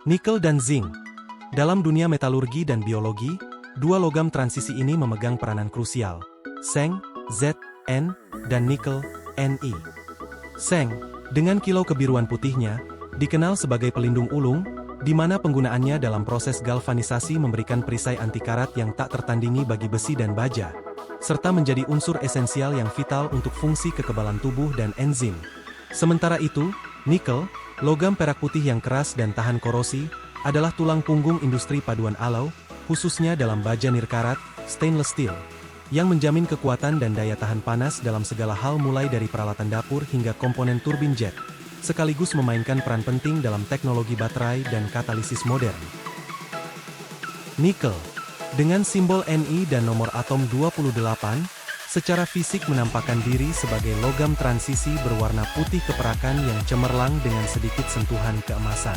Nikel dan zinc. Dalam dunia metalurgi dan biologi, dua logam transisi ini memegang peranan krusial. Seng, Zn, dan nikel, Ni. Seng, dengan kilau kebiruan putihnya, dikenal sebagai pelindung ulung, di mana penggunaannya dalam proses galvanisasi memberikan perisai anti karat yang tak tertandingi bagi besi dan baja, serta menjadi unsur esensial yang vital untuk fungsi kekebalan tubuh dan enzim. Sementara itu, nikel, logam perak putih yang keras dan tahan korosi, adalah tulang punggung industri paduan alau, khususnya dalam baja nirkarat, stainless steel, yang menjamin kekuatan dan daya tahan panas dalam segala hal mulai dari peralatan dapur hingga komponen turbin jet, sekaligus memainkan peran penting dalam teknologi baterai dan katalisis modern. Nikel, dengan simbol Ni dan nomor atom 28, secara fisik menampakkan diri sebagai logam transisi berwarna putih keperakan yang cemerlang dengan sedikit sentuhan keemasan.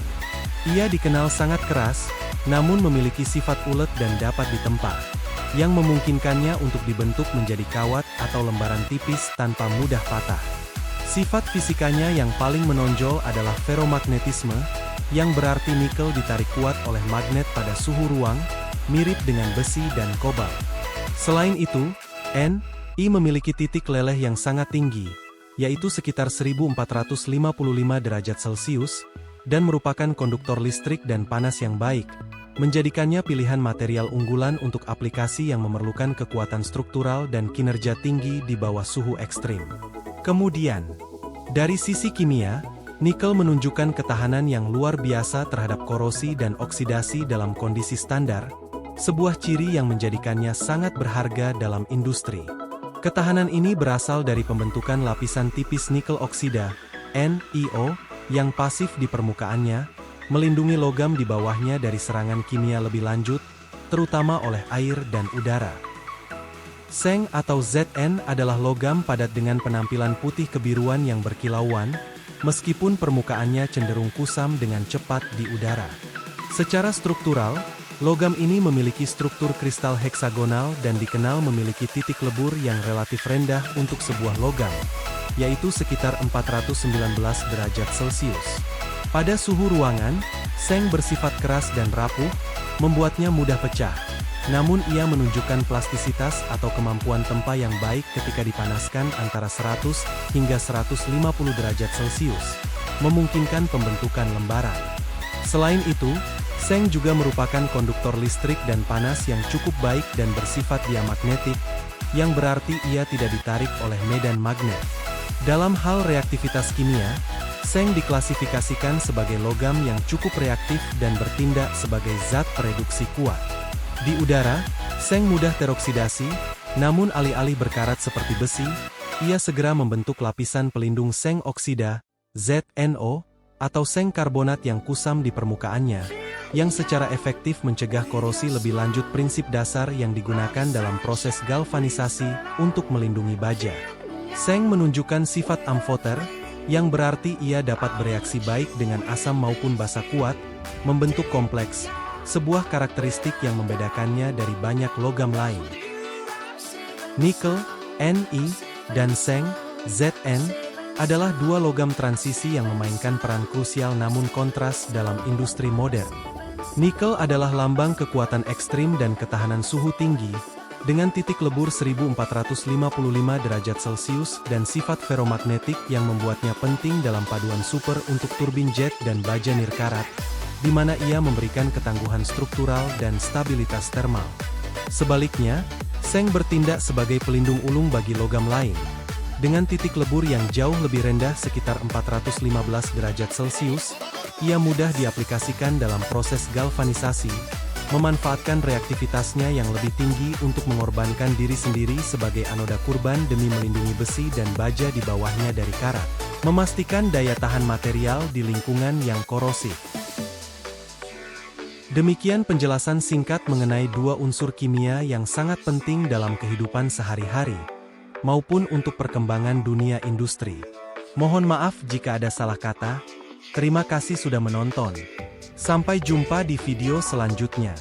Ia dikenal sangat keras, namun memiliki sifat ulet dan dapat ditempa, yang memungkinkannya untuk dibentuk menjadi kawat atau lembaran tipis tanpa mudah patah. Sifat fisikanya yang paling menonjol adalah feromagnetisme, yang berarti nikel ditarik kuat oleh magnet pada suhu ruang, mirip dengan besi dan kobalt. Selain itu, Ni memiliki titik leleh yang sangat tinggi, yaitu sekitar 1455 derajat Celcius, dan merupakan konduktor listrik dan panas yang baik, menjadikannya pilihan material unggulan untuk aplikasi yang memerlukan kekuatan struktural dan kinerja tinggi di bawah suhu ekstrim. Kemudian, dari sisi kimia, nikel menunjukkan ketahanan yang luar biasa terhadap korosi dan oksidasi dalam kondisi standar, sebuah ciri yang menjadikannya sangat berharga dalam industri. Ketahanan ini berasal dari pembentukan lapisan tipis nikel oksida, NiO, yang pasif di permukaannya, melindungi logam di bawahnya dari serangan kimia lebih lanjut, terutama oleh air dan udara. Seng atau Zn adalah logam padat dengan penampilan putih kebiruan yang berkilauan, meskipun permukaannya cenderung kusam dengan cepat di udara. Secara struktural, logam ini memiliki struktur kristal heksagonal dan dikenal memiliki titik lebur yang relatif rendah untuk sebuah logam, yaitu sekitar 419 derajat Celcius. Pada suhu ruangan, seng bersifat keras dan rapuh, membuatnya mudah pecah. Namun ia menunjukkan plastisitas atau kemampuan tempa yang baik ketika dipanaskan antara 100 hingga 150 derajat Celcius, memungkinkan pembentukan lembaran. Selain itu, seng juga merupakan konduktor listrik dan panas yang cukup baik dan bersifat diamagnetik, yang berarti ia tidak ditarik oleh medan magnet. Dalam hal reaktivitas kimia, seng diklasifikasikan sebagai logam yang cukup reaktif dan bertindak sebagai zat pereduksi kuat. Di udara, seng mudah teroksidasi, namun alih-alih berkarat seperti besi, ia segera membentuk lapisan pelindung seng oksida, ZnO, atau seng karbonat yang kusam di permukaannya, yang secara efektif mencegah korosi lebih lanjut, prinsip dasar yang digunakan dalam proses galvanisasi untuk melindungi baja. Seng menunjukkan sifat amphoter, yang berarti ia dapat bereaksi baik dengan asam maupun basa kuat, membentuk kompleks, sebuah karakteristik yang membedakannya dari banyak logam lain. Nikel, Ni, dan seng, Zn, adalah dua logam transisi yang memainkan peran krusial namun kontras dalam industri modern. Nikel adalah lambang kekuatan ekstrim dan ketahanan suhu tinggi, dengan titik lebur 1455 derajat Celcius dan sifat feromagnetik yang membuatnya penting dalam paduan super untuk turbin jet dan baja nirkarat, di mana ia memberikan ketangguhan struktural dan stabilitas termal. Sebaliknya, seng bertindak sebagai pelindung ulung bagi logam lain, dengan titik lebur yang jauh lebih rendah sekitar 415 derajat Celcius, ia mudah diaplikasikan dalam proses galvanisasi, memanfaatkan reaktivitasnya yang lebih tinggi untuk mengorbankan diri sendiri sebagai anoda kurban demi melindungi besi dan baja di bawahnya dari karat, memastikan daya tahan material di lingkungan yang korosif. Demikian penjelasan singkat mengenai dua unsur kimia yang sangat penting dalam kehidupan sehari-hari, maupun untuk perkembangan dunia industri. Mohon maaf jika ada salah kata. Terima kasih sudah menonton. Sampai jumpa di video selanjutnya.